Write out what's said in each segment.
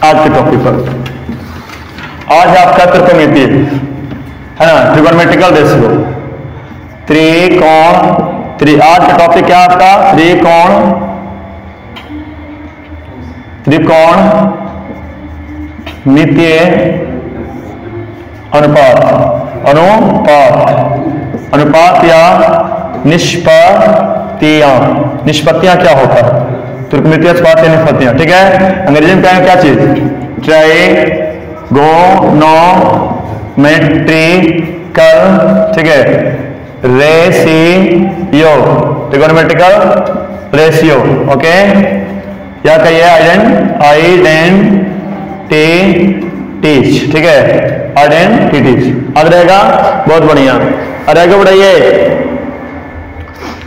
आज के टॉपिक पर। आज आपका त्रिकोणमिति है ना, ट्रिगोनोमेट्रिकल रेशियो, त्रिकोण। आज का टॉपिक क्या आपका? त्रिकोणमितीय अनुपात या निष्पत्तियां क्या होता है? त्रिकोणमितीय अनुपात या निष्पत्तियां, ठीक है। अंग्रेजी में क्या चीज? ट्राइगोनोमेट्रिकल, ठीक है, रेशियो, ट्रिगोनोमेट्रिकल रेशियो, ओके। क्या कहिए? आइडेंटिटीज, ठीक है, आइडेंटिटीज। अब रहेगा, बहुत बढ़िया। आगे बढ़ाइए,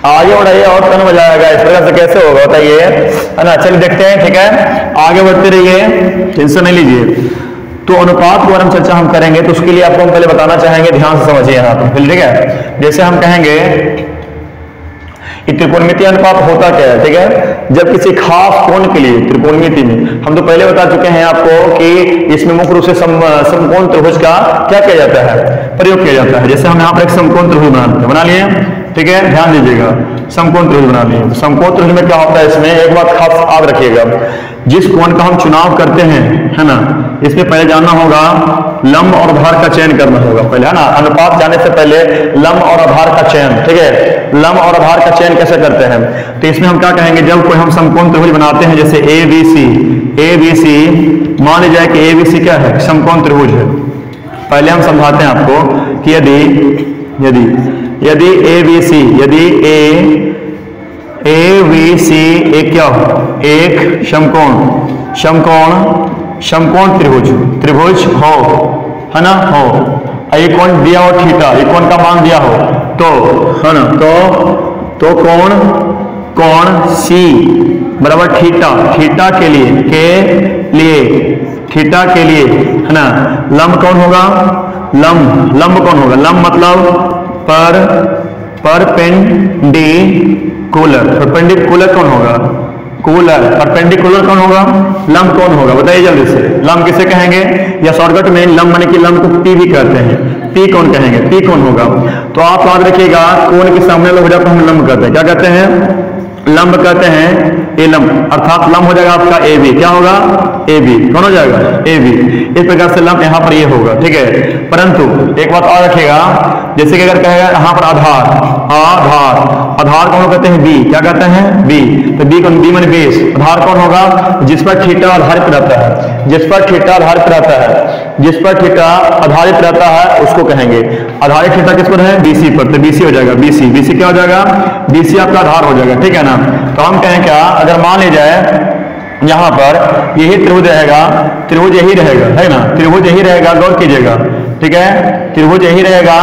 आगे बढ़ाइए और कौन मजा आएगा। इस प्रकार से कैसे होगा बताइए, है ना। चलिए देखते हैं, ठीक है, आगे बढ़ते रहिए, टेंशन नहीं लीजिए। तो अनुपात के बारे में चर्चा हम करेंगे, तो उसके लिए आपको हम पहले बताना चाहेंगे, ध्यान से समझिए यहाँ पर, ठीक है। जैसे हम कहेंगे त्रिकोणमितीय अनुपात होता क्या है, ठीक है। जब किसी खास कोण के लिए त्रिकोणमिति में, हम तो पहले बता चुके हैं आपको कि इसमें मुख्य रूप से समकोण त्रिभुज का क्या किया जाता है? प्रयोग किया जाता है। जैसे हम यहाँ पर एक समकोण त्रिभुज बना लिए, ठीक है, ध्यान दीजिएगा, समकोण त्रिभुज बना लिए। समकोण त्रिभुज में क्या होता है? इसमें एक बात खास याद रखिएगा, जिस कोण का हम चुनाव करते हैं, है ना, इसमें पहले जानना होगा, लंब और आधार का चयन करना होगा पहले, है ना। अनुपात जाने से पहले लंब और आधार का चयन, ठीक है। लंब और आधार का चयन कैसे करते हैं? तो इसमें हम क्या कहेंगे, जब कोई हम समकोण त्रिभुज बनाते हैं, जैसे ABC, मान लीजिए कि ABC क्या है? समकोण त्रिभुज है। पहले हम समझाते हैं आपको कि यदि ABC एक क्या हो? एक समकोण त्रिभुज हो, है ना, हो। एक कोण दिया हो थीटा, एक कोण का मान दिया हो, तो, है ना, तो कोण C बराबर थीटा के लिए थीटा के लिए, है ना, लंब कौन होगा? लंब कौन होगा? लंब मतलब परपेंडिकुलर कौन होगा? परपेंडिकुलर कौन होगा? लंब कौन होगा? बताइए जल्दी से। लंब किसे कहेंगे? या शॉर्टकट में लंब माने कि लंब को पी भी कहते हैं। पी कौन कहेंगे? पी कौन होगा? तो आप याद रखिएगा, कोण के सामने लोग जब हम लंब कहते हैं, क्या कहते हैं? लंब कहते हैं ए लंब, अर्थात लंब हो जाएगा आपका AB। क्या होगा? AB। कौन हो जाएगा? AB। इस प्रकार से लंब यहाँ पर ये होगा, ठीक है। परंतु एक बात और रखिएगा, जैसे कि अगर कहेगा यहाँ पर आधार कौन कहते हैं? B। क्या कहते हैं? B। तो B कौन? B माने बेस। आधार कौन होगा? जिस पर थीटा आधारित रहता है, जिस पर थीटा आधारित रहता है उसको कहेंगे। आधारित थीटा किस पर है? BC पर। तो BC हो जाएगा, BC क्या हो जाएगा? BC आपका आधार हो जाएगा, ठीक है ना। तो हम कहें क्या, अगर मान ली जाए यहाँ पर यही त्रिभुज रहेगा, त्रिभुज यही रहेगा, है ना, त्रिभुज यही रहेगा, गौर कीजिएगा, ठीक है, त्रिभुज यही रहेगा,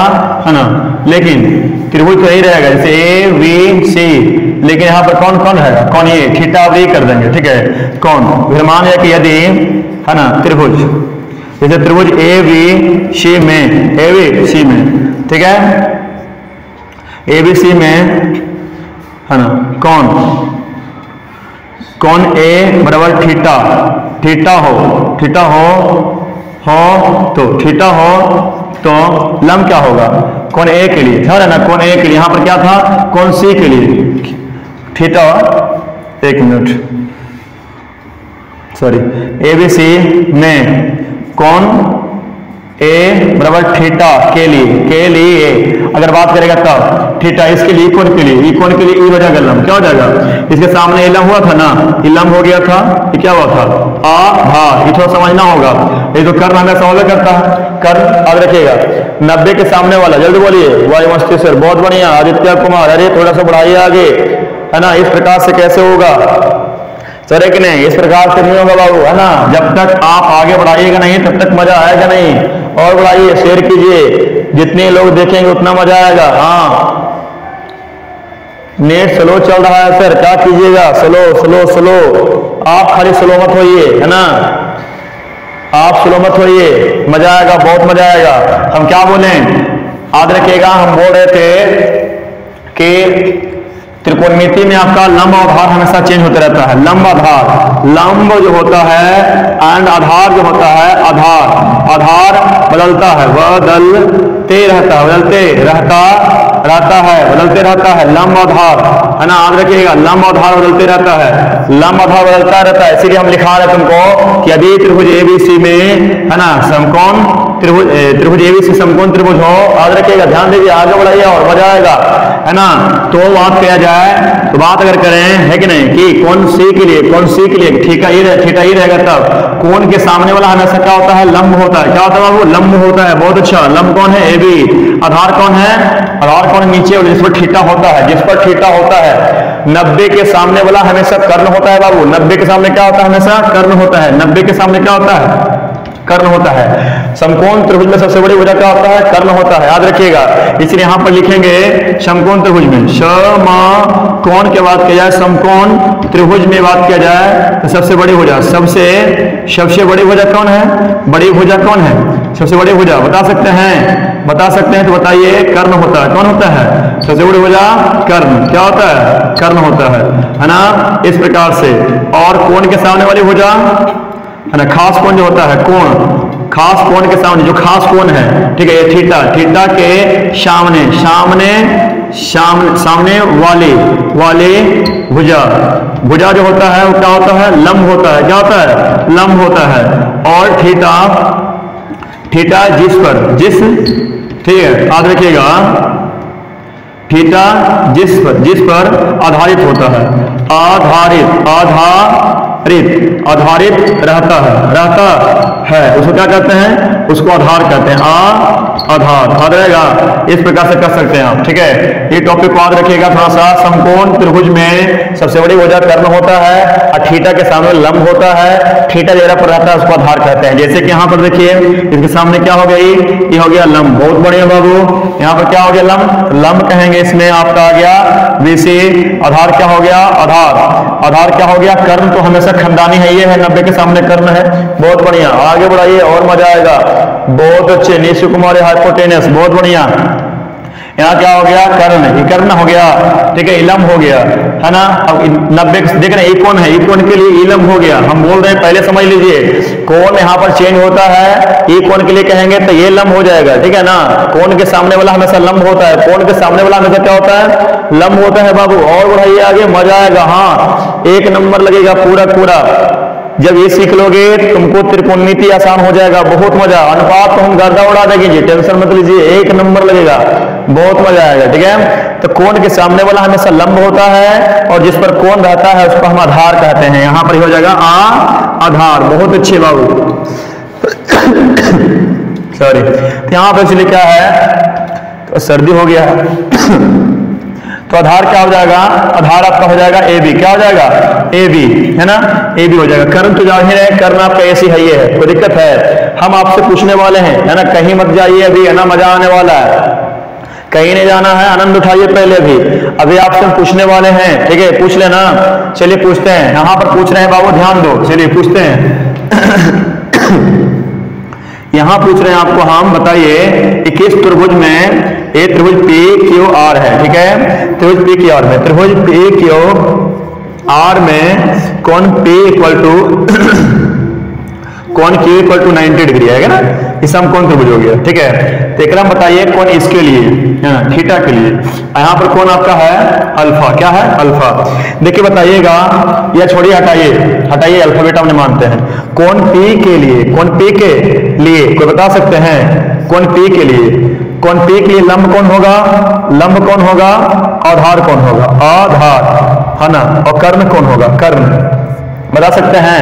है ना, लेकिन त्रिभुज तो यही रहेगा जैसे ABC, लेकिन यहाँ पर कौन रहेगा? कौन? ये थीटा आप ये कर देंगे, ठीक है, कौन। फिर मान लिया कि यदि, है ना, त्रिभुज जैसे त्रिभुज ABC में, ठीक है, ABC में, है ना, कौन A बराबर थीटा हो, तो लंब क्या होगा? कौन A के लिए, है ना, कौन A के लिए। यहाँ पर क्या था? कौन C के लिए थीटा, एक मिनट, सॉरी, ABC में कौन A बराबर थीटा के लिए अगर बात करेगा तब थीटा, इसके लिए कोण के लिए E हो जाएगा लंब। क्या हो जाएगा? इसके सामने ये लंब हुआ था ना, ये लंब हो गया था, ये क्या हुआ था? आधार। ये थोड़ा समझना होगा, ये तो कर्ण हमें सवाल करता है। कर्ण याद रखिएगा, 90 के सामने वाला, जल्दी बोलिए। वायुमस्ती सर, बहुत बढ़िया। आदित्य कुमार, अरे थोड़ा सा बढ़ाइए आगे, है ना। इस प्रकार से कैसे होगा सर? है कि नहीं? इस प्रकार से नहीं होगा बाबू, है ना। जब तक आप आगे बढ़ाइएगा नहीं तब तक मजा आएगा नहीं। और बढ़ाइए, शेयर कीजिए, जितने लोग देखेंगे उतना मजा आएगा। हाँ, नेट स्लो चल रहा है सर, क्या कीजिएगा? स्लो। आप खाली स्लो मत होइए, है ना, आप स्लो मत होइए, मजा आएगा, बहुत मजा आएगा। हम क्या बोले? याद रखिएगा, हम बोल रहे थे कि त्रिकोणमिति में आपका लंब आधार हमेशा चेंज होता रहता है। लंब आधार, लंब जो होता है एंड आधार जो होता है, आधार बदलता है, बदलते रहता है, लंब आधार है ना, याद रखिएगा, लंब आधार बदलते रहता है, लंब आधार बदलता रहता है। इसीलिए हम लिखा रहे तुमको कि यदि त्रिभुज एबीसी में है ना समकोण त्रिभुज एबीसी समकोण त्रिभुज हो, याद रखिएगा, ध्यान दीजिए, आगे बढ़ाइए और मजा आएगा, है ना। तो बात किया जाए, तो बात अगर करें है कि नहीं कि कौन सी के लिए थीटा ही रहेगा, तब कोण के सामने वाला हमेशा क्या होता है, लंब होता है। क्या होता है बाबू, लंब होता है। बहुत अच्छा, लंब कौन है, ए बी। आधार कौन है, आधार कौन नीचे, जिस पर थीटा होता है, 90 के सामने वाला हमेशा कर्ण होता है बाबू। 90 के सामने क्या होता है, हमेशा कर्ण होता है। 90 के सामने क्या होता है, कर्ण होता है। समकोण त्रिभुज में सबसे बड़ी भुजा क्या होता है, कर्ण होता है, याद रखिएगा। इसलिए यहां पर लिखेंगे समकोण त्रिभुज में समकोण के बात किया जाए, समकोण त्रिभुज में बात किया जाए तो सबसे बड़ी भुजा, सबसे बड़ी भुजा कौन है, बड़ी भुजा कौन है, सबसे बड़ी भुजा बता सकते हैं तो बताइए, कर्ण होता है। कौन होता है सबसे बड़ी भुजा, कर्ण। क्या होता है, कर्ण होता है ना, इस प्रकार से। और कोण के सामने वाली भुजा है ना, खास कोण जो होता है, कोण, खास कोण के सामने जो खास कोण है, ठीक है, ये थीटा के सामने वाले भुजा जो होता है वो क्या होता है, लंब होता है। क्या होता है, लंब होता है। और थीटा जिस ठीक है, याद रखिएगा, थीटा जिस पर आधारित होता है, आधारित रहता है, उसको क्या कहते हैं, उसको आधार कहते हैं, आधार रहेगा। इस प्रकार से कर सकते हैं आप, ठीक है। ये टॉपिक को याद रखिएगा थोड़ा सा। समकोण त्रिभुज में सबसे बड़ी भुजा कर्ण होता है और थीटा के सामने लंब होता है, थीटा जगह पर रहता है, उसको आधार कहते हैं। जैसे कि यहाँ पर देखिए, इसके सामने क्या हो गई, ये हो गया लंब। बहुत बढ़िया बाबू, यहाँ पर क्या हो गया, लंब कहेंगे, इसमें आपका आ गया बीसी। आधार क्या हो गया, आधार क्या हो गया, कर्ण तो हमेशा खंडानी है, ये है 90 के सामने कर्ण है। बहुत बढ़िया, आगे बढ़ाइए और मजा आएगा। बहुत अच्छे, निशु कुमार हाइपोटेनस, बहुत बढ़िया। यहाँ क्या हो गया, कर्ण हो गया, ठीक है, इलम हो गया, है ना। अब 90 देख रहे हैं, कोण है, कोण के लिए इलम हो गया। हम बोल रहे हैं, पहले समझ लीजिए, कोण यहाँ पर चेंज होता है, कोण के लिए कहेंगे तो ये लंब हो जाएगा, ठीक है ना। कोण के सामने वाला हमेशा लंब होता है, कोण के सामने वाला हमेशा क्या होता है, लंब होता है बाबू। और बढ़ाइए आगे, मजा आएगा। हाँ, 1 नंबर लगेगा पूरा। जब ये सीख लोगे तुमको त्रिकोणमिति आसान हो जाएगा, बहुत मजा। अनुपात तो हम गर्दा उड़ा देंगे, टेंशन मत लीजिए, 1 नंबर लगेगा, बहुत मजा आएगा, ठीक है। तो कोण के सामने वाला हमेशा लंब होता है और जिस पर कोण रहता है उसको हम आधार कहते हैं। यहां पर हो जाएगा आधार। बहुत अच्छे बाबू, सॉरी। यहां पर इसलिए क्या है, तो सर्दी हो गया तो आधार क्या हो जाएगा, आधार आपका हो जाएगा ए बी। क्या हो जाएगा, ए बी, है ना, ए बी हो जाएगा। कर्ण तो जाहिर है, कर्ण आपका ऐसी है, ये है, कोई दिक्कत है। हम आपसे पूछने वाले हैं, है ना, कहीं मत जाइए अभी, है ना, मजा आने वाला है, कहीं नहीं जाना है, आनंद उठाइए पहले अभी आपसे हम पूछने वाले हैं, ठीक है, पूछ लेना। चलिए पूछते हैं, यहाँ पर पूछ रहे हैं बाबू, ध्यान दो, चलिए पूछते हैं। यहां पूछ रहे हैं आपको, हम बताइए कि किस त्रिभुज में, ये त्रिभुज पी क्यू आर है, ठीक है, त्रिभुज पी क्यू आर में, त्रिभुज पी क्यू आर में कोण पी इक्वल टू 90 डिग्री है ना, इस समकोण त्रिभुज हो गया, ठीक है। तो एक बताइए कोण इसके लिए, थीटा के लिए, यहाँ पर कोण आपका है अल्फा। क्या है, अल्फा। देखिए बताइएगा, या छोड़िए, हटाइए, अल्फाबेट हमने मानते हैं। कोण पी के लिए, कोई बता सकते हैं, कोण पी के लिए लंब कौन होगा, आधार कौन होगा, आधार, है ना, और कर्ण कौन होगा, कर्ण बता सकते हैं।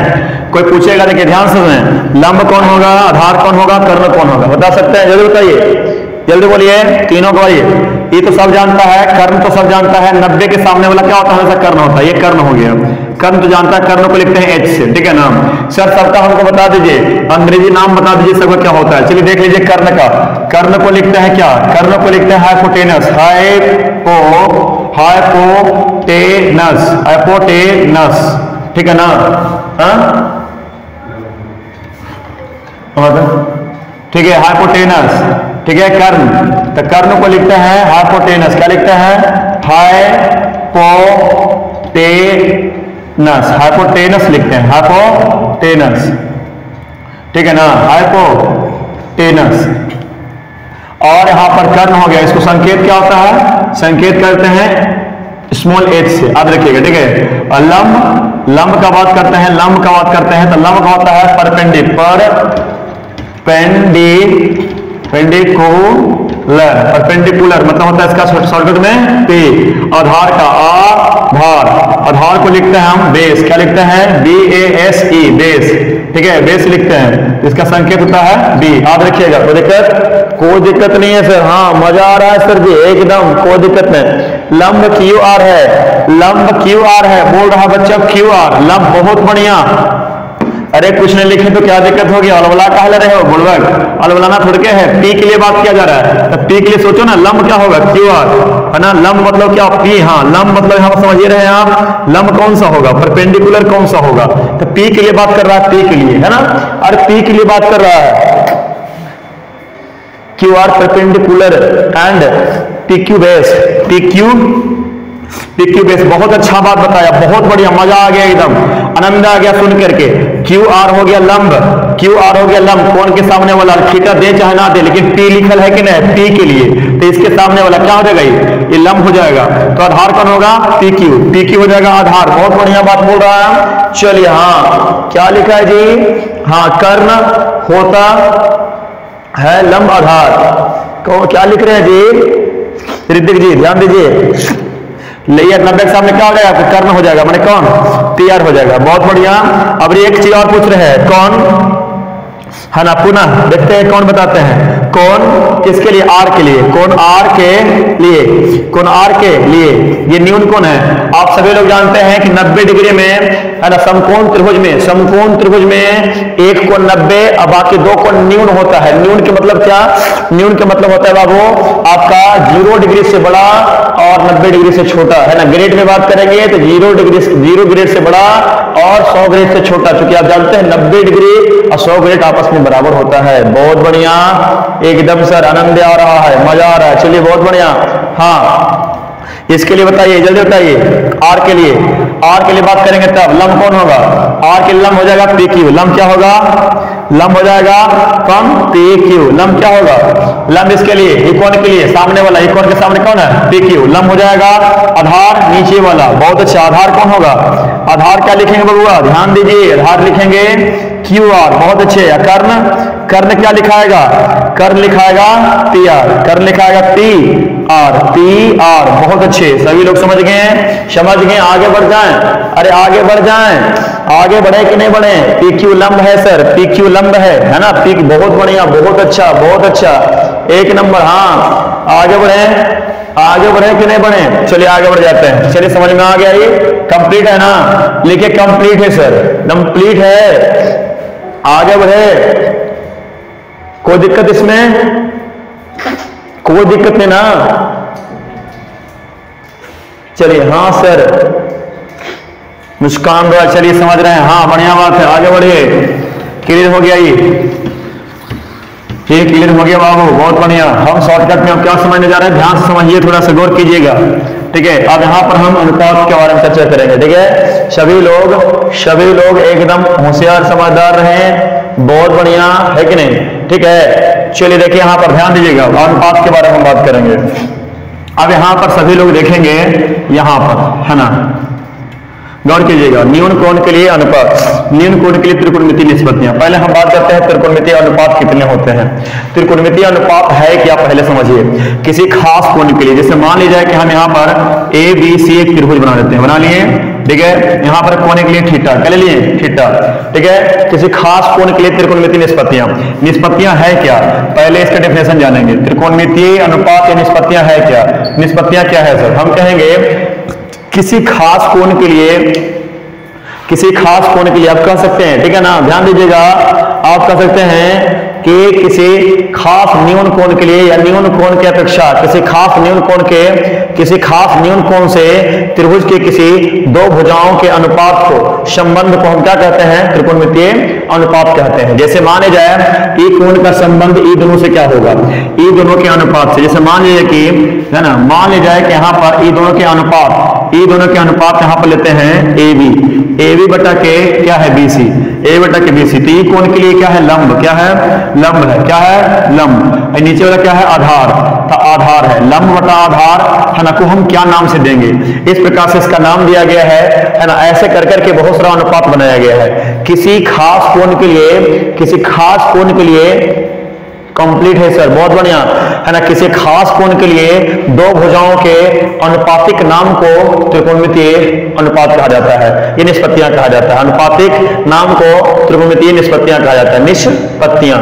कोई पूछेगा, देखिए ध्यान से सुनें, लंब कौन होगा, आधार कौन होगा, कर्ण कौन होगा, बता सकते हैं, जल्दी बताइए, जल्दी बोलिए, तीनों को। ये तो सब जानता है, कर्ण तो सब जानता है। 90 के सामने वाला क्या होता है, हमेशा कर्ण होता है, ये कर्ण हो गया। कर्ण तो जानता है, कर्ण को लिखते हैं H से, ठीक है नाम। सर सबका हमको बता दीजिए, अंग्रेजी नाम बता दीजिए सबका क्या होता है। चलिए देख लीजिए कर्ण का, कर्ण को लिखते हैं क्या, कर्ण को लिखते हैं हाइपोटेनस, हाइपोटेनस, ठीक है ना। ठीक है, हाइपोटेनस, ठीक है, कर्ण, तो कर्ण को लिखते हैं हाइपोटेनस। क्या लिखते हैं, हाइपोटेनस लिखते हैं, हाइपोटेनस, ठीक है ना, हाइपोटेनस। और यहां पर कर्ण हो गया, इसको संकेत क्या होता है, संकेत करते हैं स्मॉल h से, याद रखिएगा, ठीक है। और लंब का बात करते हैं, लंब का बात करते हैं तो लंब का होता है परपेंडिकुलर, परपेंडिकुलर मतलब होता है इसका शॉर्टकट में P। आधार का आधार, आधार को लिखते हैं हम बेस, क्या लिखते हैं, BASE, बेस, ठीक है, बेस लिखते हैं, इसका संकेत होता है B, याद रखिएगा। कोई दिक्कत नहीं है सर, हाँ मजा आ रहा है सर जी, एकदम कोई दिक्कत नहीं। लंब QR है, लंब QR है, बोल रहा बच्चा QR, लंब बहुत बढ़िया। अरे कुछ नहीं लिखे तो क्या दिक्कत होगी, अलवला कह ले रहे हो, बुड़बक अलवलाना थोड़ के है, P के लिए बात किया जा रहा है, तो P के लिए सोचो ना, लंब क्या होगा, QR है ना, लंब मतलब क्या, P, हाँ लंब मतलब हम समझिए रहे हैं आप, लंब कौन सा होगा, परपेंडिकुलर कौन सा होगा, तो P के लिए बात कर रहा है, P के लिए है ना, अरे P के लिए बात कर रहा है, QR perpendicular and PQ base, PQ base, बहुत अच्छा बात बताया, बहुत बढ़िया, मजा आ गया, एकदम आनंद आ गया सुन करके। QR हो गया लंब, QR हो गया लंब, कौन के सामने वाला, थीटा दे चाहे ना दे, लेकिन P लिखल है कि नहीं, P के लिए, तो इसके सामने वाला क्या हो जाएगा, ये लंब हो जाएगा। तो आधार कौन होगा, PQ हो जाएगा आधार, बहुत बढ़िया बात बोल रहा है। चलिए हाँ, क्या लिखा है जी, हाँ कर्ण होता है लंब आधार, क्या लिख रहे हैं जी, ऋतिक जी ध्यान दीजिए, लेयर 90 के सामने क्या हो जाएगा, कर्ण हो जाएगा, माने कौन, PR हो जाएगा, बहुत बढ़िया। अब एक चीज और पूछ रहे हैं, कौन है ना, पुनः देखते हैं कौन बताते हैं, कौन किसके लिए, R के लिए, कौन R के लिए, कौन R के लिए, ये न्यून कौन है, आप सभी लोग जानते हैं कि 90 डिग्री में है ना, समकोण त्रिभुज में एक कोण 90 और बाकी दो कोण न्यून होता है। न्यून के मतलब क्या, न्यून के मतलब होता है बाबू आपका 0 डिग्री से बड़ा और 90 डिग्री से छोटा, है ना। ग्रेड में बात करेंगे तो 0 ग्रेड से बड़ा और 100 ग्रेड से छोटा, क्योंकि आप जानते हैं 90 डिग्री और 100 ग्रेड आपस में बराबर होता है। बहुत बढ़िया, एकदम सर आनंद आ रहा है, मजा आ रहा है, चलिए बहुत बढ़िया। हाँ इसके लिए बताइए, जल्दी बताइए, R के लिए बात करेंगे तब लंब कौन होगा, R के लिए लंब हो जाएगा PQ, लंब क्या होगा, लंब हो जाएगा कौन, PQ, लंब क्या होगा, लंब इसके लिए इकोन के लिए, सामने वाला इकोन के सामने कौन है, PQ, लंब हो जाएगा आधार नीचे वाला, बहुत अच्छा। आधार कौन होगा, आधार क्या लिखेंगे बबुआ, ध्यान दीजिए, आधार लिखेंगे QR, बहुत अच्छे। कर्ण क्या लिखाएगा, कर्ण लिखाएगा PR, कर्ण लिखाएगा PR, बहुत अच्छे, सभी लोग समझ गए, आगे बढ़ जाएं, अरे आगे बढ़ जाएं, आगे बढ़े कि नहीं बढ़े, PQ लंब है सर, PQ लंब है ना, PQ, बहुत बढ़िया, बहुत अच्छा, एक नंबर। हाँ आगे बढ़े कि नहीं बढ़े, चलिए आगे बढ़ जाते हैं। चलिए समझ में आ गया, ये कंप्लीट है ना, लिखिए कंप्लीट है सर, कंप्लीट है, आगे बढ़े, कोई दिक्कत इसमें, कोई दिक्कत नहीं ना, चलिए हाँ सर, मुस्कान रहा, चलिए समझ रहे हैं, हाँ बढ़िया बात है, आगे बढ़िए, क्लियर हो गया, ये क्लियर हो गया बाबू, बहुत बढ़िया। हम शॉर्टकट में हम क्या समझने जा रहे हैं, ध्यान से समझिए, थोड़ा सा गौर कीजिएगा, ठीक है। अब यहाँ पर हम अनुपात के बारे में चर्चा करेंगे, ठीक है। सभी लोग एकदम होशियार समझदार रहें, बहुत बढ़िया है कि नहीं, ठीक है। चलिए देखिए यहाँ पर ध्यान दीजिएगा, अनुपात के बारे में हम बात करेंगे। अब यहाँ पर सभी लोग देखेंगे, यहाँ पर है ना, गौर कीजिएगा, न्यून कोण के लिए अनुपात, न्यून कोण के लिए त्रिकोणमितीय निष्पत्तियां। पहले हम बात करते हैं त्रिकोणमितीय अनुपात कितने होते हैं। त्रिकोणमितीय अनुपात है क्या, पहले समझिए। किसी खास कोण के लिए, जैसे मान लीजिए कि हम यहाँ पर ABC एक त्रिभुज बना लेते हैं, बना लिए, ठीक है। यहाँ पर कोण के लिए थीटा, क्या ले लिए, थीटा, ठीक है। किसी खास कोण के लिए त्रिकोणमितीय निष्पत्तियां है क्या, पहले इसका डेफिनेशन जानेंगे। त्रिकोणमितीय अनुपात या निष्पत्तियां है क्या, निष्पत्तियां क्या है सर, हम कहेंगे किसी खास कोण के लिए आप कह सकते हैं, ठीक है ना, ध्यान दीजिएगा, आप कह सकते हैं कि किसी खास न्यून कोण के लिए या न्यून कोण की अपेक्षा किसी खास न्यून कोण से त्रिभुज के किसी दो भुजाओं के अनुपात को, संबंध को हम क्या कहते हैं, त्रिकोणमितीय अनुपात कहते हैं। जैसे माने जाए ई कोण का संबंध ई दोनों से क्या होगा, ई दोनों के अनुपात से। जैसे मान लीजिए कि है ना, मान लीजिए कि यहाँ पर ई दोनों के अनुपात ये दोनों के अनुपात यहाँ पर लेते हैं ए बी बटा के क्या है बी सी, ए बटा के बी सी। तो ये कोण के लिए क्या है लंब, क्या है लंब है, क्या है लंब। नीचे वाला क्या है आधार, तो आधार है, लंब बटा आधार है ना, को हम क्या नाम से देंगे, इस प्रकार से इसका नाम दिया गया है ना। ऐसे कर करके बहुत सारा अनुपात बनाया गया है। किसी खास कोण के लिए, किसी खास कोण के लिए कंप्लीट है सर, बहुत बढ़िया है ना। किसी खास कोण के लिए दो भुजाओं के अनुपातिक नाम को त्रिकोणमितीय अनुपात कहा जाता है, ये निष्पत्तियां कहा जाता है। अनुपातिक नाम को त्रिकोणमितीय निष्पत्तियां कहा जाता है, निष्पत्तियां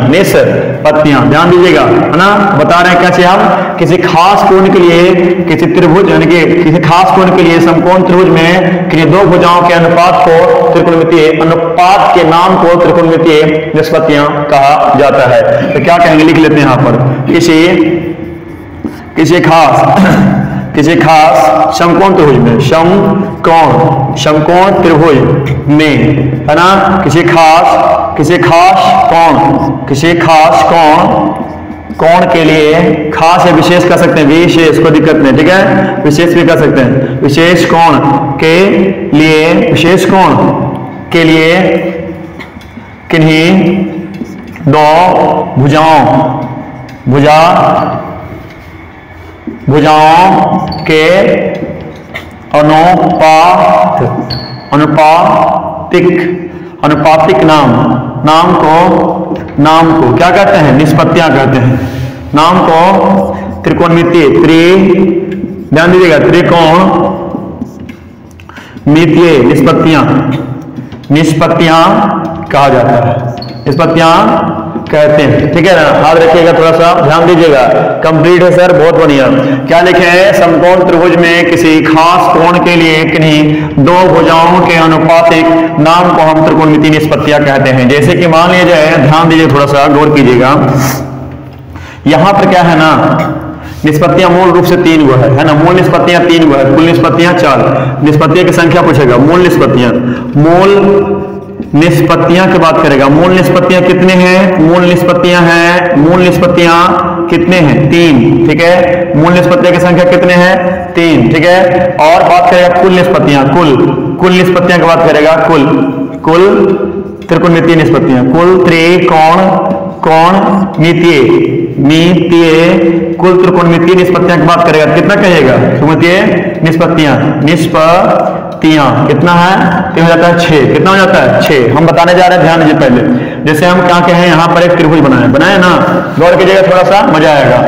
ध्यान दीजिएगा है ना। बता रहे हैं कैसे हम किसी खास कोण के लिए, किसी त्रिभुज यानी कि किसी खास कोण के लिए समकोण त्रिभुज में किसी दो भुजाओं के अनुपात को त्रिकोणमितीय अनुपात के नाम को त्रिकोणमितीय निष्पत्तियां कहा जाता है। तो क्या कहेंगे, लिख लेते हैं यहां पर, किसी खास समकोण त्रिभुज में, समकोण त्रिभुज में है ना, किसी खास कोण के लिए, खास या विशेष कर सकते हैं, विशेष को दिक्कत नहीं, ठीक है, विशेष भी कर सकते हैं। विशेष कोण के लिए किन्हीं दो भुजाओं के अनुपातिक नाम को क्या कहते हैं, निष्पत्तियां कहते हैं। नाम को त्रिकोणमितीय, ध्यान दीजिएगा, त्रिकोणमितीय निष्पत्तियां कहा जाता है, निष्पत्तियां कहते हैं, ठीक है ना। याद रखिएगा, थोड़ा सा ध्यान दीजिएगा। कंप्लीट है सर, बहुत बढ़िया। क्या लिखे हैं, समकोण त्रिभुज में किसी खास कोण के लिए किन्हीं दो भुजाओं के अनुपातिक नाम को हम त्रिकोणमितीय निष्पत्तियां कहते हैं। जैसे कि मान लीजिए, ध्यान दीजिए, थोड़ा सा गौर कीजिएगा, यहां पर क्या है ना, निष्पत्तियां मूल रूप से 3 गो है ना, मूल निष्पत्तियां 3 गो है, कुल निष्पत्तियां 4। निष्पत्तियों की संख्या पूछेगा, मूल निष्पत्तियां की बात करेगा। मूल निष्पत्तियां कितने हैं, मूल निष्पत्तियां कितने हैं, 3, ठीक है। मूल निष्पत्तियों की संख्या कितने हैं, 3, ठीक है। और बात करेगा कुल निष्पत्तियां, कुल निष्पत्तियां की बात करेगा, कुल त्रिकोणमितीय निष्पत्तियां, कुल कुल त्रिकोणमितीय निष्पत्तियां की बात करेगा, कितना कहिएगा, त्रिकोणमितीय निष्पत्तियां कितना है, हो जाता है 6। कितना हो जाता है, 6। हम बताने जा रहे हैं, ध्यान दीजिए। पहले जैसे हम क्या कहें, यहाँ पर एक त्रिभुज बनाए ना, गौर कीजिएगा, थोड़ा सा मजा आएगा।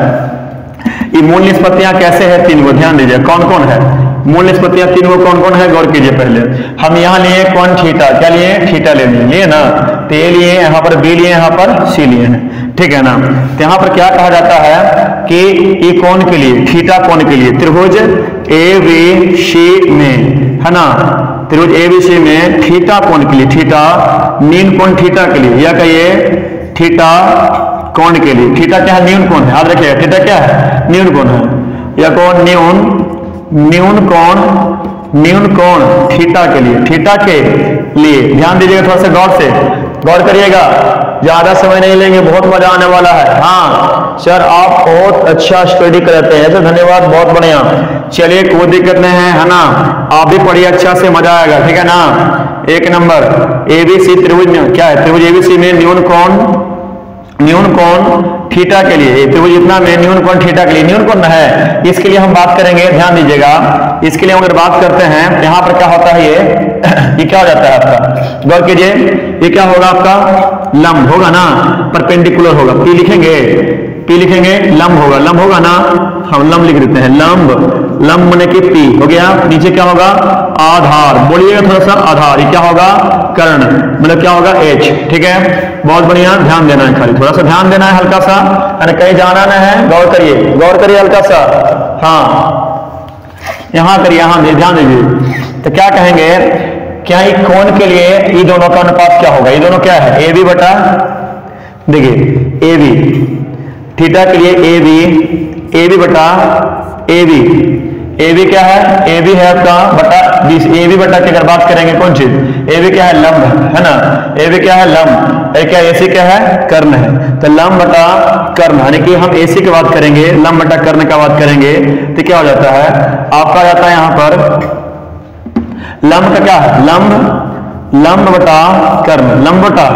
ये मूल निष्पत्तियां कैसे है, 3 गो, ध्यान दीजिए। कौन कौन है मूल निष्पत्तियां, 3 गो कौन कौन है, गौर कीजिए। पहले हम यहाँ लिए कौन, थीटा, क्या लिए, थीटा ले लिए ना, तो ये लिए, यहाँ पर बी लिए, यहाँ पर सी लिए हैं, ठीक है ना। तो यहाँ पर क्या कहा जाता है कि ये कोण के लिए, थीटा कोण के लिए, त्रिभुज ABC में है ना, त्रिभुज ABC में थीटा कोण के लिए, थीटा न्यून कोण थीटा के लिए, या कहिए थीटा कोण के लिए, थीटा क्या है, न्यून कोण है, याद रखिएगा, थीटा क्या है, न्यून कोण है, या कौन न्यून कोण थीटा के लिए, थीटा के लिए। ध्यान दीजिएगा, थोड़ा सा गौर करिएगा, ज्यादा समय नहीं लेंगे, बहुत मजा आने वाला है। हाँ सर, आप बहुत अच्छा स्टडी कराते हैं, तो धन्यवाद, बहुत बढ़िया। चलिए, कोई दिक्कत नहीं है ना, आप भी पढ़िए, अच्छा से मजा आएगा, ठीक है ना। 1 नंबर ABC त्रिभुज में क्या है, त्रिभुज ABC में न्यून कोण थीटा के लिए, त्रिभुज इतना में न्यून कोण थीटा के लिए, न्यून कोण है, इसके लिए हम बात करेंगे, ध्यान दीजिएगा। इसके लिए अगर बात करते हैं, यहाँ पर क्या होता है, ये क्या हो जाता है आपका, गौर कीजिए, ये क्या होगा आपका, लंब होगा ना, परपेंडिकुलर होगा, P लिखेंगे, लंब होगा ना, हम लंब लिख देते हैं, लंब माने कि P हो गया। नीचे क्या होगा, आधार, बोलिएगा थोड़ा सा, आधार, ये क्या होगा, कर्ण, मतलब क्या होगा, H, ठीक है। बहुत बढ़िया, ध्यान देना है, खाली थोड़ा सा ध्यान देना है, हल्का सा, कहीं जाना ना है, गौर करिए हल्का सा, हाँ यहाँ करिए, यहाँ ध्यान दीजिए। तो क्या कहेंगे, क्या ये कोण के लिए ये दोनों का अनुपात क्या होगा, ये दोनों क्या है, AB बटा, देखिए AB, थीटा के लिए AB बटा AB क्या है, AB है आपका बटा 20, AB बटा की अगर बात करेंगे कौन चीज, AB क्या है, लंब है ना, AB क्या है, लंब, क्या AC क्या है, कर्ण है। तो लंब बटा कर्ण, यानी कि हम AC की बात करेंगे, लंब बटा कर्ण का बात करेंगे, तो क्या हो जाता है आपका, जाता है यहाँ पर लंब का क्या है, लंब बटा कर्ण, लंब बटा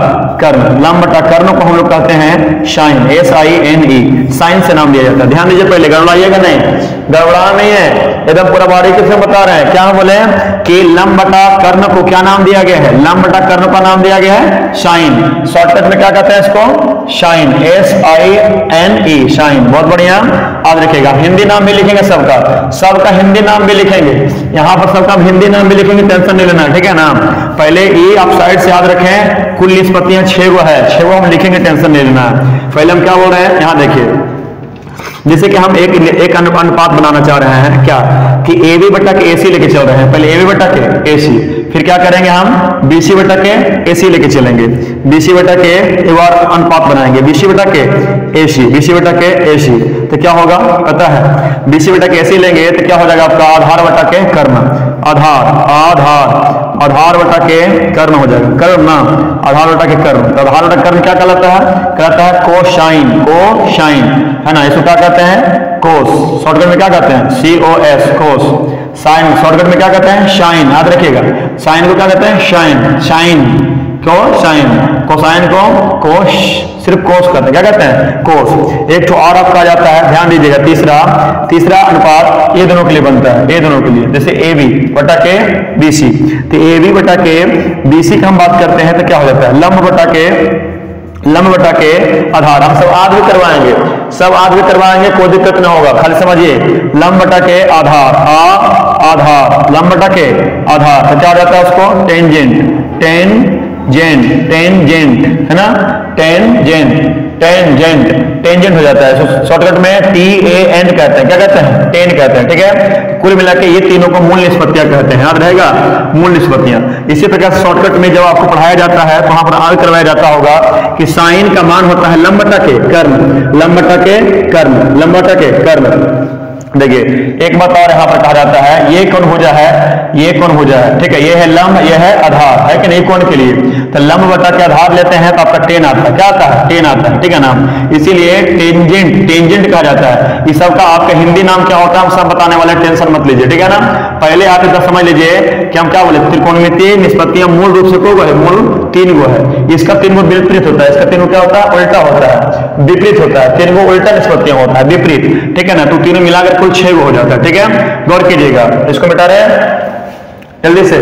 कर्ण, लंब बटा कर्ण को हम लोग कहते हैं साइन, SINE, साइन से नाम दिया जाता है। ध्यान दीजिए, पहले गड़बड़ाइएगा नहीं, गड़बड़ा नहीं है, एकदम पूरा बारीकी से बता रहे हैं। क्या बोले कि लंब बटा कर्ण को क्या नाम दिया गया है, लंब बटा कर्ण का नाम दिया गया है साइन। शॉर्टकट में क्या कहते हैं इसको, साइन, SINE, साइन। बहुत बढ़िया, आज रखिएगा। हिंदी नाम भी लिखेंगे सबका हिंदी नाम भी लिखेंगे, यहाँ पर सबका हिंदी नाम भी लिखेंगे, टेंशन नहीं लेना, ठीक है ना। पहले ये आप साइड से याद रखें, कुल निष्पत्तियां 6 गो है, 6 गो हम लिखेंगे, टेंशन नहीं लेना। पहले हम क्या बोल रहे हैं, यहाँ देखिए, जैसे कि हम एक अनुपात बनाना चाह रहे हैं, क्या कि AB बटा के AC लेके चल रहे हैं। पहले AB बटा के AC, फिर क्या करेंगे हम BC बटा के AC लेके चलेंगे, BC बटा के एक बार अनुपात बनाएंगे, BC बटा के AC, BC बटा के AC, तो क्या होगा पता है, BC बटा के AC लेंगे तो क्या हो जाएगा आपका आधार बटा के कर्ण, आधार बटा के कर्ण हो जाएगा, कर्ण ना, आधार बटा के कर्ण। तो आधार बटा कर्ण क्या कहलाता है कोसाइन, है ना। इसको क्या कहते हैं, कोस, शॉर्टकट में क्या कहते हैं, COS, कोस। साइन शॉर्टकट में क्या कहते हैं, शाइन, याद रखिएगा। साइन को क्या कहते हैं, शाइन, क्यों साइन, कोसाइन को कोश, सिर्फ कोस कहते हैं, क्या कहते हैं, कोस। एक तो और आपका आ जाता है, ध्यान दीजिएगा, तीसरा अनुपात ये दोनों के लिए बनता है, ये दोनों के लिए, जैसे AB बटा के BC, तो AB बटा के BC का हम बात करते हैं तो क्या हो जाता है, लंब बटा के आधार। हम सब आज भी करवाएंगे, कोई दिक्कत ना होगा, खाली समझिए, लंब बटा के आधार, लंब बटा के आधार, तो क्या हो जाता है उसको, टेंजेंट, है ना, टेंजेंट हो जाता है। शॉर्टकट में TAN कहते हैं, क्या कहते हैं, टेन कहते हैं, ठीक है। कुल मिला के ये तीनों को मूल निष्पत्तियां कहते हैं, याद रहेगा, मूल निष्पत्तियां। इसी प्रकार शॉर्टकट में जब आपको पढ़ाया जाता है तो वहां पर आगे करवाया जाता होगा कि साइन का मान होता है लंब बटा के कर्ण। देखिए एक बात और यहाँ पर कहा जाता है, ये कौन भुजा है, ठीक है, ये है लंब, ये है आधार, है कि नहीं, कोण के लिए। तो लंब बटा के आधार लेते हैं तो आपका टेन आता है, क्या आता है, टेन आता है, ठीक है ना। इसीलिए टेंजेंट कहा जाता है। इस सबका आपका हिंदी नाम क्या होता है, हम सब बताने वाले, टेंशन मत लीजिए, ठीक है ना। पहले आप इतना समझ लीजिए कि हम क्या बोले, त्रिकोणमितीय निष्पत्तियां मूल रूप से को है, मूल 3 गो है। इसका 3 गो विपरीत होता है, इसका 3 गो क्या होता है, उल्टा होता है, विपरीत होता है, 3 गो उल्टा निष्पत्तियां होता है, विपरीत, ठीक है ना। तो तीनों मिलाकर कुल 6 गो हो जाता है, ठीक है, गौर कीजिएगा। इसको मिटा रहे हैं जल्दी से,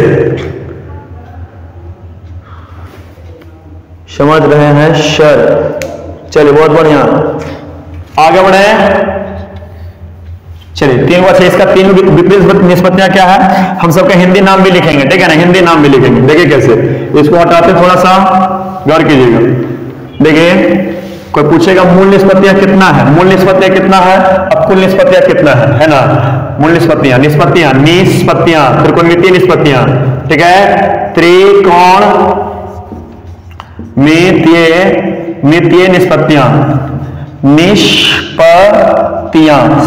समझ रहे हैं सर, चलिए बहुत बढ़िया, आगे बढ़े। चलिए 3 गो, इसका 3 विपरीत निष्पत्तियां क्या है, हम सबका हिंदी नाम भी लिखेंगे, ठीक है ना, हिंदी नाम भी लिखेंगे। देखिए कैसे, इसको हटाते थोड़ा सा, गौर कीजिएगा। देखिए कोई पूछेगा मूल निष्पत्तियां कितना है, अब कुल निष्पत्तियां कितना है ना। मूल निष्पत्तियां, त्रिकोणमितीय निष्पत्तियां, ठीक है, त्रिकोणमितीय निष्पत्तियां,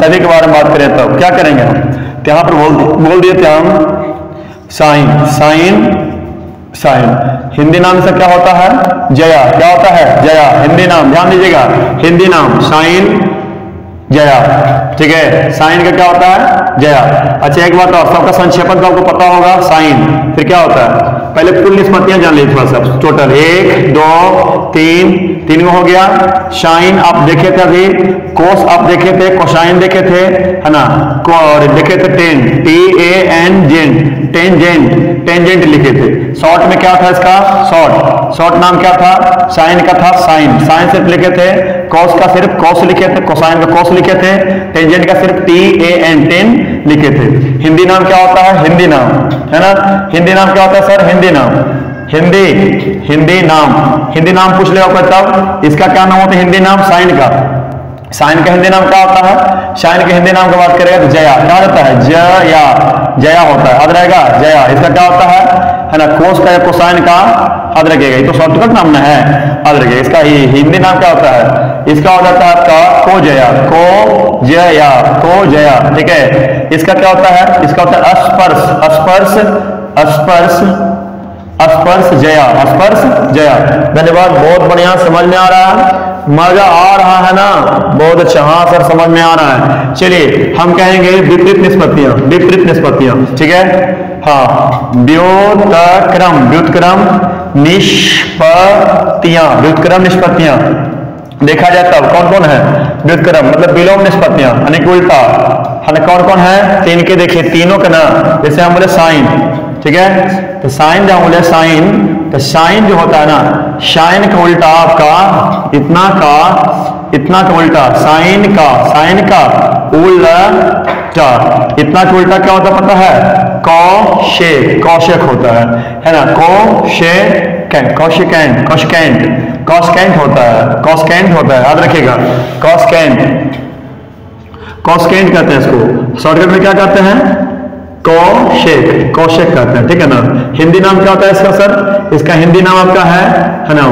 सभी के बारे में बात करें तो क्या करेंगे हम, यहां पर बोल दिए थे हम साइन। हिंदी नाम से क्या होता है, जया, क्या होता है, जया, हिंदी नाम, ध्यान दीजिएगा, हिंदी नाम साइन जया, ठीक है, साइन का क्या होता है, जया। अच्छा एक बात और, सबका संक्षेपण तो आपको पता होगा, साइन, फिर क्या होता है, पहले कुल निष्पत्तियां जान लीजिए थोड़ा सा, टोटल 1 2 3 हो गया। साइन आप देखे थे अभी, कोस आप देखे थे, कोसाइन देखे थे, है ना, और देखे थे टेंजेंट लिखे थे। शॉर्ट में क्या था इसका, शॉर्ट नाम क्या था, साइन का था, साइन सिर्फ लिखे थे, कॉस का सिर्फ कॉस लिखे थे, कोसाइन का कॉस लिखे थे, टेंजेंट का सिर्फ TAN लिखे थे। हिंदी नाम क्या होता है, हिंदी नाम, है ना, हिंदी नाम क्या होता है सर, हिंदी नाम पूछ लेगा कोई तब, इसका क्या नाम होता है हिंदी नाम, साइन का हिंदी नाम क्या होता है, साइन के हिंदी नाम की बात करेगा तो जया, क्या होता है, जया होता है, याद रहेगा, जया। इसका क्या होता है ना, कोस का या कोसाइन का, याद रखिएगा, ये तो शॉर्टकट नाम ना है, याद रखिएगा। इसका हिंदी नाम क्या होता है, इसका हो जाता है आपका कोजया, ठीक है। इसका क्या होता है, इसका होता है स्पर्श जया। धन्यवाद, बहुत बढ़िया, समझ में आ रहा है, मजा आ रहा है ना, बहुत अच्छा, हाँ सर समझ में आ रहा है। चलिए हम कहेंगे विपरीत निष्पत्तियां, ठीक है। हाँ, व्युत्क्रम, व्युत्क्रम निष्पत्तियां, व्युत्क्रम निष्पत्तियां देखा जाए तब कौन कौन है व्युत्क्रम, मतलब विलोम निष्पत्तियां यानी कि उल्टा है ना। कौन कौन है, तीन के देखिए, तीनों का ना, जैसे हम बोले साइन, ठीक है, तो साइन जब बोले साइन, तो साइन जो होता है ना, साइन का उल्टा आपका इतना का उल्टा, साइन का उल्टा, इतना का उल्टा क्या होता पता है, कौशेक, कौशेक होता है ना, कौशेक, कौशिकेंट, कौशिकेंट, कॉस्केंट होता है, कॉस्केंट होता है, याद रखिएगा, कॉस्केंट, कॉस्केंट कहते हैं इसको, शॉर्टकट में क्या कहते हैं, कौशेक, कौशेक कहते हैं, ठीक है ना। हिंदी नाम क्या होता है इसका सर, इसका हिंदी नाम आपका है ना,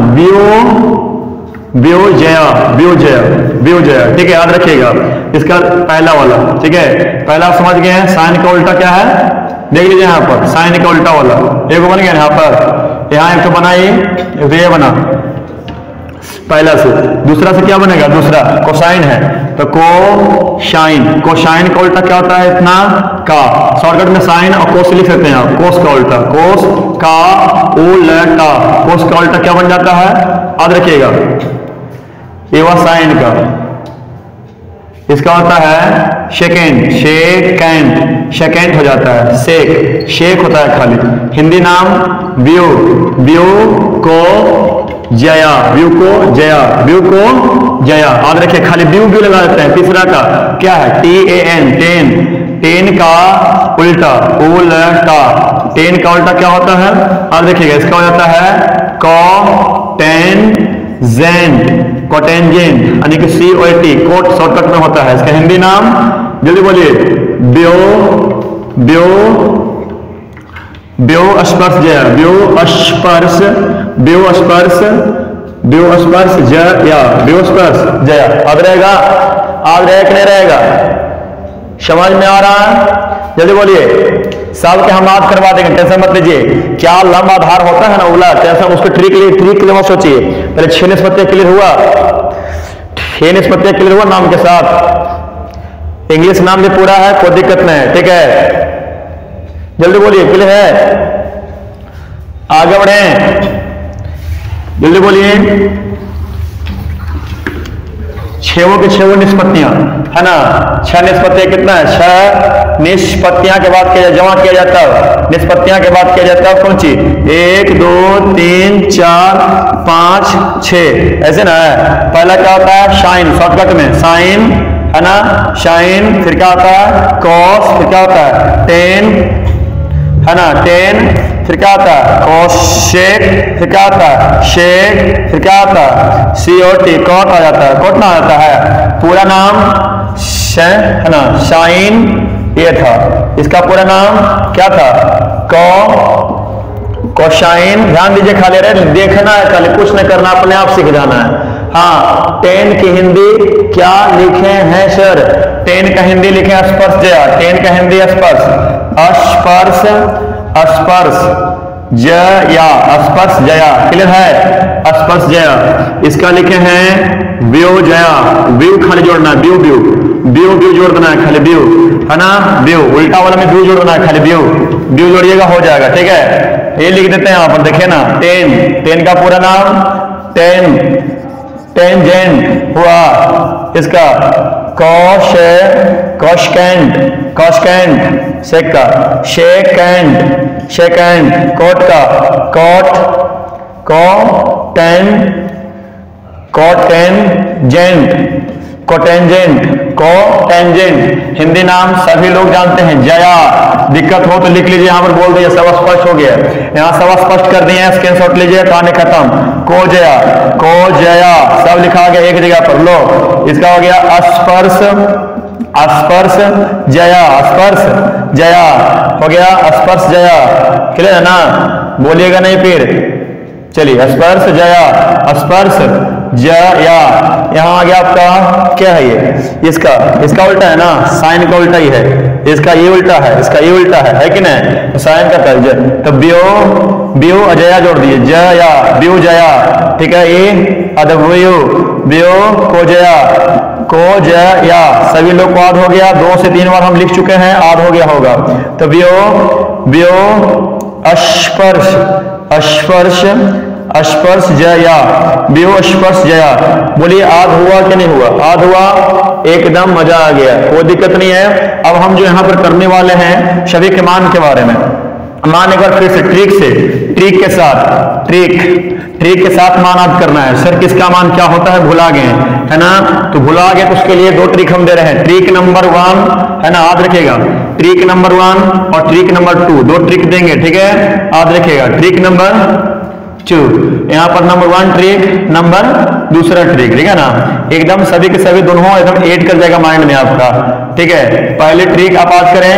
व्योजया, व्योजया, व्योजया, ठीक है, याद रखिएगा इसका पहला वाला, ठीक है, पहला समझ गए हैं। साइन का उल्टा क्या है, देख लीजिए यहाँ पर, साइन का उल्टा वाला एक बन गया यहाँ पर, यहाँ एक तो बनाइए, ये बना पहला से, दूसरा से क्या बनेगा, दूसरा कोसाइन है तो कोसाइन, कोसाइन का उल्टा क्या होता है, इतना का, शॉर्टकट में साइन और कोस लिख सकते हैं आप, कोस का उल्टा, कोस का उल्टा, कोस का उल्टा क्या बन जाता है, याद रखिएगा, ये हुआ साइन का, इसका होता है सेकेंड, सेकेंड, सेकेंड हो जाता है, शेक, शेक होता है खाली। हिंदी नाम व्यू, व्यू को जया, व्यू को जया, व्यू को जया, याद रखिए, खाली व्यू व्यू लगा देते हैं। तीसरा का क्या है, TAN, टेन, टेन का उल्टा, उल्टा, टेन का उल्टा क्या होता है, याद रखिएगा, इसका हो जाता है कॉटेंजेंट, कॉटेंजेंट यानी कि COT, कोट शॉर्टकट में होता है। इसका हिंदी नाम जल्दी बोलिए, ब्यो, ब्यो, ब्यो स्पर्श जया, ब्यो स्पर्श, ब्यो स्पर्श, ब्यो स्पर्श जया, ब्यो स्पर्श जया, याद रहेगा, याद रहेगा कि नहीं रहेगा, समझ में आ रहा है, जल्दी बोलिए, सब के हम याद करवा देंगे, टेंशन मत लीजिए। क्या लंब आधार होता है ना उला, टेंशन उसको ट्रिक के लिए मत सोचिए, पहले 6 निष्पत्तियां क्लियर हुआ, 6 निष्पत्तियां क्लियर हुआ नाम के साथ, इंग्लिश नाम भी पूरा है, कोई दिक्कत नहीं है, ठीक है, जल्दी बोलिए, क्लियर है, आगे बढ़े, जल्दी बोलिए, 6 के 6 निष्पत्तियां है ना, 6 निष्पत्तियां कितना है, 6 निष्पत्तियां के बाद किया, जमा किया जाता है, निष्पत्तियां के बाद किया जाता है कौन सी, 1 2 3 4 5 6, ऐसे ना है। पहला क्या होता है, साइन, शॉर्टकट में साइन है ना, साइन, फिर क्या होता है कॉस, फिर क्या होता है टेन है ना, टेन, फिर क्या आता है कोशेक, फिर क्या आता है शेक, फिर क्या आता है COT, कॉट आ जाता है, कॉट ना आता है, पूरा नाम है ना, शाइन, ये था इसका पूरा नाम, क्या था कोशाइन, ध्यान दीजिए, खाली रहे देखना है, खाली कुछ नहीं करना, अपने आप सीख जाना है। हाँ, टेन की हिंदी क्या लिखे हैं सर, टेन का हिंदी लिखे स्पर्श जया, टेन का हिंदी स्पर्श, स्पर्श, स्पर्श जया, स्पर्श जया, क्लियर है, स्पर्श जया, इसका लिखे हैं व्यू जया, व्यू खाली जोड़ना है, व्यू व्यू व्यू व्यू जोड़ देना है, खाली व्यू है ना, व्यू उल्टा वाला में व्यू जोड़ना है, खाली व्यू व्यू जोड़िएगा हो जाएगा, ठीक है, ये लिख देते हैं यहाँ पर, देखिए ना, टेन, टेन का पूरा नाम टेन, टेंजेंट हुआ, इसका कॉश, कॉशकेंट, कॉशकेंट, शेक का शेकेंड, शेकेंड, कोट का कॉट, कॉटेन, कॉटेंजेंट, कोटेंजेंट, कोटेंजेंट, हिंदी नाम सभी लोग जानते हैं, जया, दिक्कत हो तो लिख लीजिए, यहाँ पर बोल दिए, सब स्पष्ट हो गया, यहाँ सब स्पष्ट कर दिए, स्क्रीनशॉट लीजिए, कहानी खत्म, को जया, को जया, सब लिखा गया एक जगह पर, लो, इसका हो गया स्पर्श, स्पर्श जया, स्पर्श जया हो गया, स्पर्श जया, क्लियर है ना, बोलिएगा नहीं फिर, चलिए, स्पर्श जया, स्पर्श जया, यहाँ आ गया आपका क्या है ये, इसका उल्टा है ना, साइन का उल्टा ही है, इसका ये उल्टा है, इसका ये उल्टा है कि नहीं, तो साइन का तर्ज, तो ब्यो, ब्यो अजया जोड़ दिए, जया, ब्यो जया, ठीक है, ये अदव्यो, ब्यो को जया, को ज या सभी लोग को आद हो गया, 2 से 3 बार हम लिख चुके हैं, आद हो गया होगा। तो व्यो अस्पर्श अस्पर्श अस्पर्श जया, व्यो अस्पर्श जया, बोलिए आद हुआ कि नहीं हुआ? आद हुआ, एकदम मजा आ गया, कोई दिक्कत नहीं है। अब हम जो यहाँ पर करने वाले हैं सभी के मान के बारे में, मान एक बार फिर से ट्रिक के साथ, ट्रिक के साथ मान याद करना है। सर किसका मान क्या होता है भुला गए है ना, तो भुला गए तो उसके लिए 2 ट्रिक हम दे रहे हैं। ट्रिक नंबर 1 है ना, याद रखिएगा, ट्रिक नंबर 1 और ट्रिक नंबर 2, 2 ट्रिक देंगे, ठीक है, याद रखिएगा। ट्रिक नंबर 2, यहाँ पर नंबर 1 ट्रिक, नंबर दूसरा ट्रिक, ठीक है ना, एकदम सभी के सभी दोनों एकदम ऐड कर जाएगा माइंड में आपका, ठीक है। पहले ट्रिक आप याद करें,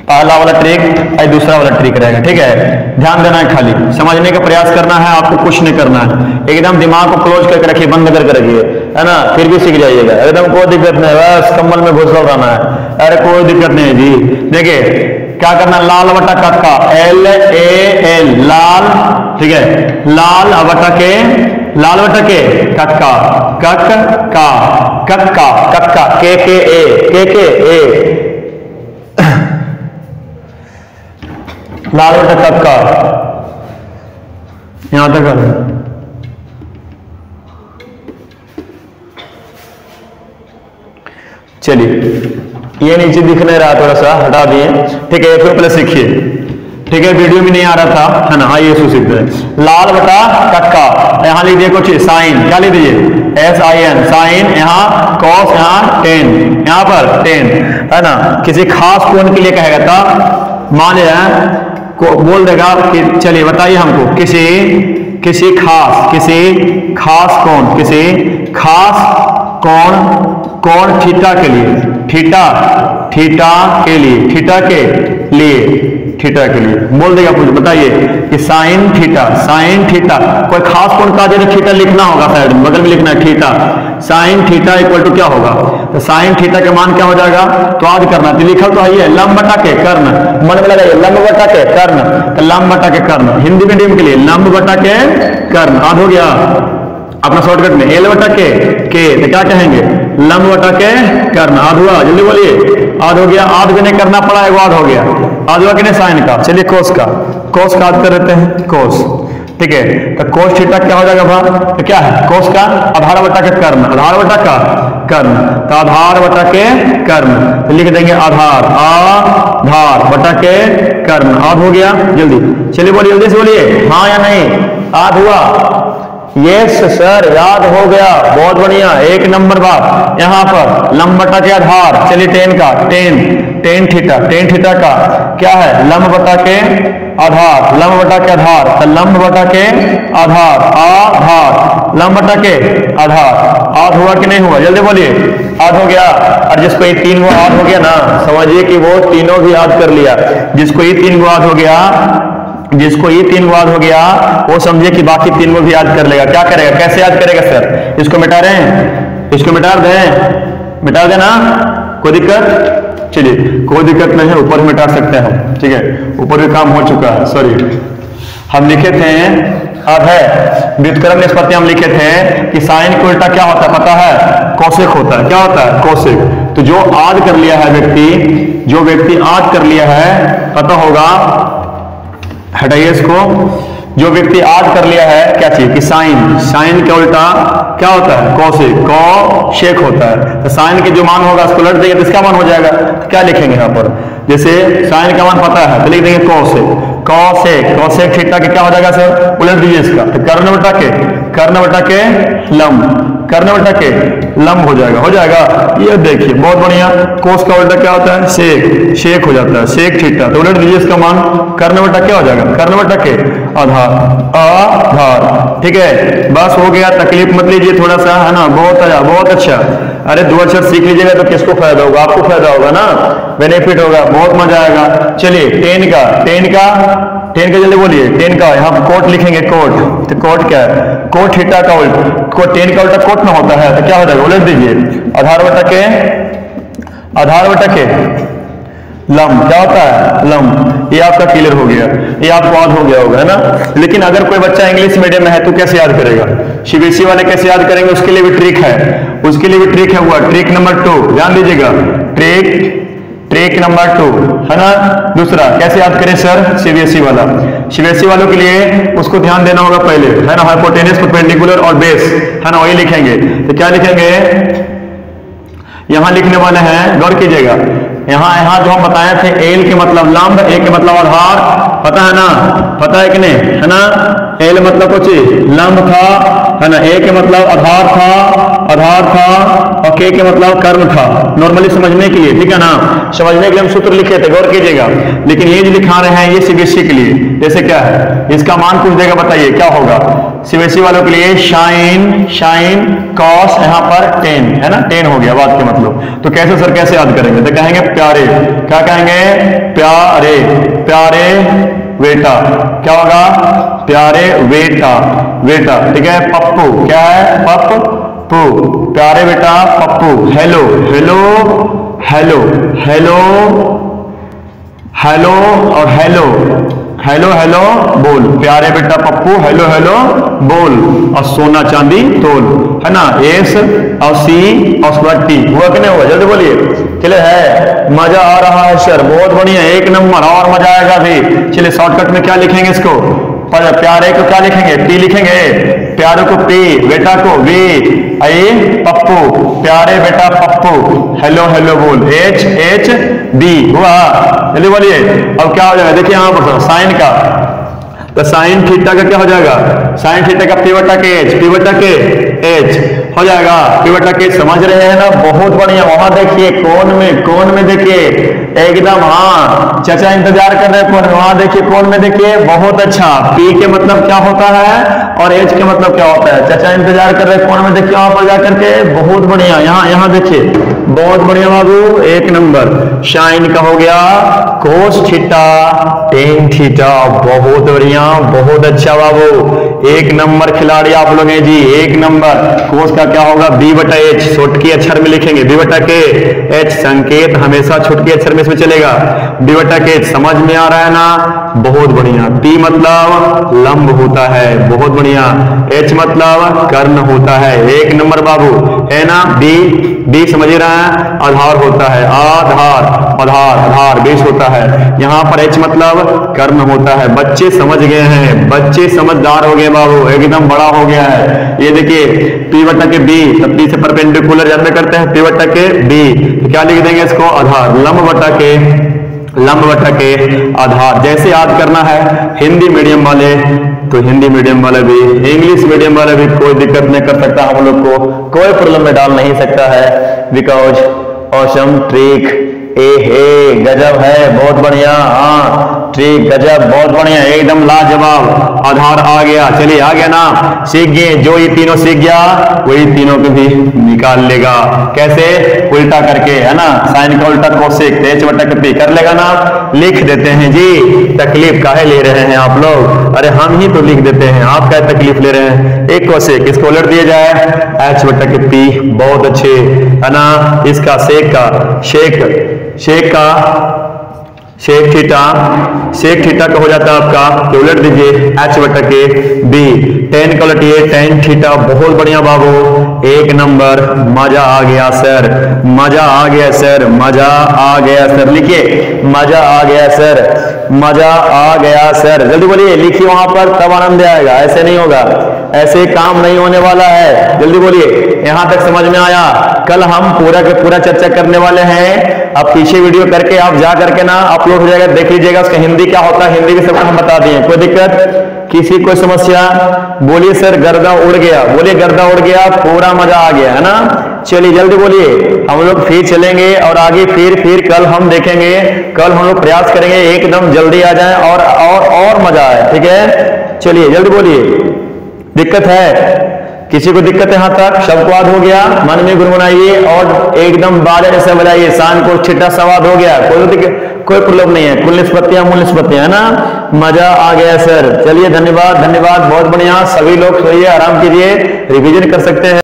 पहला वाला ट्रिक और दूसरा वाला ट्रिक रहेगा, ठीक है। ध्यान देना है, खाली समझने का प्रयास करना है, आपको कुछ नहीं करना है, एकदम दिमाग को क्लोज करके रखिए, बंद करके रखिए, है ना, फिर भी सीख जाइएगा, एकदम कोई दिक्कत नहीं, बस कम्बल में घुस रहना है, अरे कोई दिक्कत नहीं जी। देखिए क्या करना, लाल बटा कक्का, LAL लाल, ठीक है, लाल बटा के, लाल बटा के कक्का, कक्का कक्का कक्का, के लाल बटा कक्का, यहां तक चलिए, ये नीचे दिख नहीं रहा, थोड़ा सा हटा दिए, ठीक है, फिर पहले सीखिए, ठीक है, वीडियो में नहीं आ रहा था, है ना, आइए इसको सीखते हैं। लाल बटा कक्का, यहाँ लिख दिए कुछ साइन, क्या लिख दीजिए, SIN साइन, यहाँ कॉस, यहाँ टेन, यहाँ पर 10, है ना। किसी खास कोण के लिए कहेगा था, मान लिया को बोल देगा कि चलिए बताइए हमको किसी खास कोण थीटा के लिए, थीटा के लिए बोल देगा, कुछ बताइए कि साइन थीटा, कोई खास कोण का जैसे थीटा लिखना होगा, साइड में बगल में लिखना है theta, sine theta equal to क्या होगा, तो साइन थीटा का मान क्या हो जाएगा, तो आज करना, तो लिखा तो है लंब बटा के कर्ण, मन में लगाइए लंब बटा के कर्ण, तो लंब बटा के कर्ण, हिंदी मीडियम के लिए लंब बटा के कर्ण, आज हो गया अपना शॉर्टकट में, L बटा के, तो क्या कहेंगे, लंब बटा के कर्ण, आध हुआ, जल्दी बोलिए, आध हो गया, आध भी नहीं करना पड़ा, एक आध हो गया, आध हुआ कि नहीं साइन का। चलिए कोस का आध कर देते हैं, कोस, ठीक है, तो कोस थीटा क्या हो जाएगा भाई, तो क्या है कोस का आधार बटा के कर्ण, आधार बटा का कर्ण, तो आधार बटा के कर्ण, तो लिख देंगे आधार बटा के कर्ण, आध हो गया, जल्दी चलिए बोलिए, जल्दी से बोलिए, हाँ या नहीं, आध हुआ, यस सर, याद हो गया, बहुत बढ़िया, 1 नंबर बात। यहाँ पर लंब बटा के आधार, चलिए टेन थीटा का क्या है, लंब बटा के आधार, तो लंब बटा के आधार, लंब बटा के आधार, आध हुआ कि नहीं हुआ, जल्दी बोलिए, आध हो गया। और जिसको ये 3 गो आध हो गया ना, समझिए कि वो तीनों भी याद कर लिया, जिसको ये 3 गो आध हो गया, वो समझिए कि बाकी 3 को भी याद कर लेगा। क्या करेगा, कैसे याद करेगा सर, इसको मिटा रहे हैं, इसको मिटा देना, कोई दिक्कत, चलिए कोई दिक्कत नहीं है, ऊपर मिटा सकते हैं हम, ठीक है, ऊपर भी काम हो चुका है, सॉरी, हम लिखे थे अब है व्युत्क्रम निष्पत्ति, हम लिखे थे कि साइन को उल्टा क्या होता है पता है, कोसेक होता है, क्या होता है, कोसेक। तो जो आज कर लिया है व्यक्ति आज कर लिया है, पता होगा, हटाइए इसको, जो व्यक्ति आज कर लिया है क्या चीज कि साइन के उल्टा क्या होता है, कोसेक होता है। तो साइन के जो मान होगा उसको उलट देंगे तो इसका मान हो जाएगा, तो क्या लिखेंगे यहाँ पर, जैसे साइन का मान पता है तो लिख देंगे कोसेक थीटा के क्या हो जाएगा सर, उलट दीजिए इसका, तो कर्ण बटा के लंब हो जाएगा। ये देखिए बहुत बढ़िया, कोस का उल्टा क्या होता है, सेक हो जाता है, सेक थीटा, तो उलट दीजिए इसका मान, कर्ण बटा क्या हो जाएगा, कर्ण बटा के आधार, ठीक है, बस हो गया, तकलीफ मत लीजिए थोड़ा सा, है ना, बहुत अच्छा। अरे 2 अक्षर सीख लीजिएगा तो किसको फायदा होगा, आपको फायदा होगा ना, बेनिफिट होगा, बहुत मजा आएगा। चलिए 10 का जल्दी बोलिए, 10 का यहाँ कोट लिखेंगे, तो कोट क्या है, कोट थीटा का उल्टा, कोट 10 का उल्टा कोट ना होता है, तो क्या हो जाएगा, उलट दीजिए, आधार बटा के लंब क्या होता है? लंब। ये आपका क्लियर हो गया, ये आपको याद हो गया होगा, है ना। लेकिन अगर कोई बच्चा इंग्लिश मीडियम में है तो कैसे याद करेगा? सीबीएसई वाले कैसे याद करेंगे? उसके लिए भी ट्रिक है, उसके लिए भी ट्रिक है। हुआ ट्रिक नंबर 2, ध्यान दीजिएगा, ट्रिक नंबर 2, है ना। दूसरा कैसे याद करें सर? सीबीएसई वाला, सीबीएसई वालों के लिए उसको ध्यान देना होगा पहले, है ना। हाइपोटेनस, परपेंडिकुलर और बेस, है ना, वही लिखेंगे। तो क्या लिखेंगे? यहां लिखने वाले हैं, गौर कीजिएगा, यहां जो हम बताए थे, एल के मतलब लंब, ए के मतलब आधार, पता है ना, पता है कि नहीं, है ना। एल मतलब कुछ लंब था, है ना, ए के मतलब आधार था, और के के मतलब कर्म था। नॉर्मली समझने के लिए, ठीक है ना, समझने के लिए हम सूत्र लिखे थे, गौर कीजिएगा। लेकिन ये जो लिखा रहे हैं ये सीबीएसई के लिए, जैसे क्या है, इसका मान पूछ देगा, बताइए क्या होगा। सीबीएसई वालों के लिए शाइन कॉस, यहाँ पर 10, है ना, 10 हो गया बात के मतलब। तो कैसे सर, कैसे याद करेंगे? तो कहेंगे प्यारे, क्या कहेंगे? प्यारे बेटा, क्या होगा? प्यारे बेटा, ठीक है। पप्पू, क्या है? पप्पू, प्यारे बेटा पप्पू। हेलो और हेलो बोल, प्यारे बेटा पप्पू हेलो बोल, और सोना चांदी तोल, है ना। एस और सी और उसके बाद टी, हुआ कि नहीं हुआ? जल्दी बोलिए। चले है, मजा आ रहा है सर, बहुत बढ़िया, एक नंबर, और मजा आएगा भी। चलिए शॉर्टकट में क्या लिखेंगे इसको? प्यारे को क्या लिखेंगे? पी लिखेंगे, प्यारे को पी, बेटा को वी, आई पप्पू, प्यारे बेटा पप्पू, हेलो बोल, एच डी, हुआ। जल्दी बोलिए। अब क्या हो जाएगा? देखिए यहां पर साइन का, तो साइन थीटा का क्या हो जाएगा? साइन थीटा का पी बटा के एच हो जाएगा। पी बटा के समझ रहे हैं ना, बहुत बढ़िया। वहां देखिए कोण में देखिए एकदम, हाँ चाचा इंतजार कर रहे हैं कोण में, वहां देखिए कोण में देखिए, बहुत अच्छा। पी के मतलब क्या होता है और एच के मतलब क्या होता है? चाचा इंतजार कर रहे हैं कोण में, देखिए वहां पर जाकर के, बहुत बढ़िया। यहाँ देखिए, बहुत बढ़िया बाबू, एक नंबर। साइन का हो गया कोस थीटा टेन थीटा, बहुत बढ़िया, बहुत अच्छा बाबू, एक नंबर खिलाड़ी आप लोग हैं जी, एक नंबर। कोस का क्या होगा? बी बटा एच, छोटके अक्षर में लिखेंगे, बी बटा के एच, संकेत हमेशा छोटके अक्षर में इसमें चलेगा, बी बटा के एच, समझ में आ रहा है ना? बहुत बढ़िया। पी मतलब लंब होता है, बहुत बढ़िया। एच मतलब कर्ण होता है, एक नंबर बाबू, है ना। बी समझ रहा है, आधार होता है, आधार बेस होता है। यहाँ पर एच मतलब कर्ण होता है। बच्चे समझ गए हैं, बच्चे समझदार हो गए बाबू, एकदम बड़ा हो गया है। ये देखिए पी बटा के बी, तब बी से परपेंडिकुलर जब में करते हैं, पी बटा के बी, तो क्या लिख देंगे इसको? आधार। लंब बटा के आधार। जैसे याद करना है हिंदी मीडियम वाले तो हिंदी मीडियम वाले भी, इंग्लिश मीडियम वाले भी कोई दिक्कत नहीं कर सकता, हम लोग को कोई प्रॉब्लम में डाल नहीं सकता है। बिकॉज ऑसम ट्रिक, गजब है, बहुत बढ़िया। हाँ ट्रिक गजब, बहुत बढ़िया, एकदम लाजवाब। आधार आ गया, चलिए आ गया ना, सीख गए। जो ये तीनों सीख गया वही तीनों को भी निकाल लेगा। कैसे? उल्टा करके, है ना। साइन का उल्टा कोसेक, एच बटा के पी कर लेगा ना। लिख देते हैं जी, तकलीफ काहे ले रहे हैं आप लोग? अरे हम ही तो लिख देते हैं, आप क्या तकलीफ ले रहे हैं? एक कोसेक, इसको उलट दिया जाए, एच बटा के पी, बहुत अच्छे, है ना। इसका सेक थीटा का हो जाता है आपका, तो उलट दीजिए, एच बटा के बी, टेन का उलटिए, टेन थीटा, बहुत बढ़िया बाबू, एक नंबर। मजा आ गया सर, मजा आ गया सर, मजा आ गया सर, लिखिए मजा आ गया सर, मजा आ गया सर, जल्दी बोलिए, लिखिए वहां पर, तब आनंद आएगा। ऐसे नहीं होगा, ऐसे काम नहीं होने वाला है, जल्दी बोलिए। यहां तक समझ में आया? कल हम पूरा के पूरा चर्चा करने वाले हैं। अब पीछे वीडियो करके आप जा करके ना अपलोड हो जाएगा, देख लीजिएगा उसका हिंदी क्या होता है, हिंदी भी सब हम बता दिए। कोई दिक्कत? किसी कोई समस्या? बोलिए सर गर्दा उड़ गया, बोलिए गर्दा उड़ गया, पूरा मजा आ गया, है ना। चलिए जल्दी बोलिए, हम लोग फिर चलेंगे और आगे फिर कल हम देखेंगे, कल हम लोग प्रयास करेंगे एकदम जल्दी आ जाए और मजा आए, ठीक है। चलिए जल्दी बोलिए, दिक्कत है? किसी को दिक्कत है? यहां तक सबको याद हो गया? मन में गुनगुनाइए और एकदम बाजे जैसे बजाइए, शान को छिटा सवाद हो गया, कोई प्रॉब्लम नहीं है। कुल निस्बतियां मूल निस्बतियां, है ना। मजा आ गया सर। चलिए धन्यवाद, बहुत बढ़िया। सभी लोग सोइए, आराम कीजिए, रिवीजन कर सकते हैं।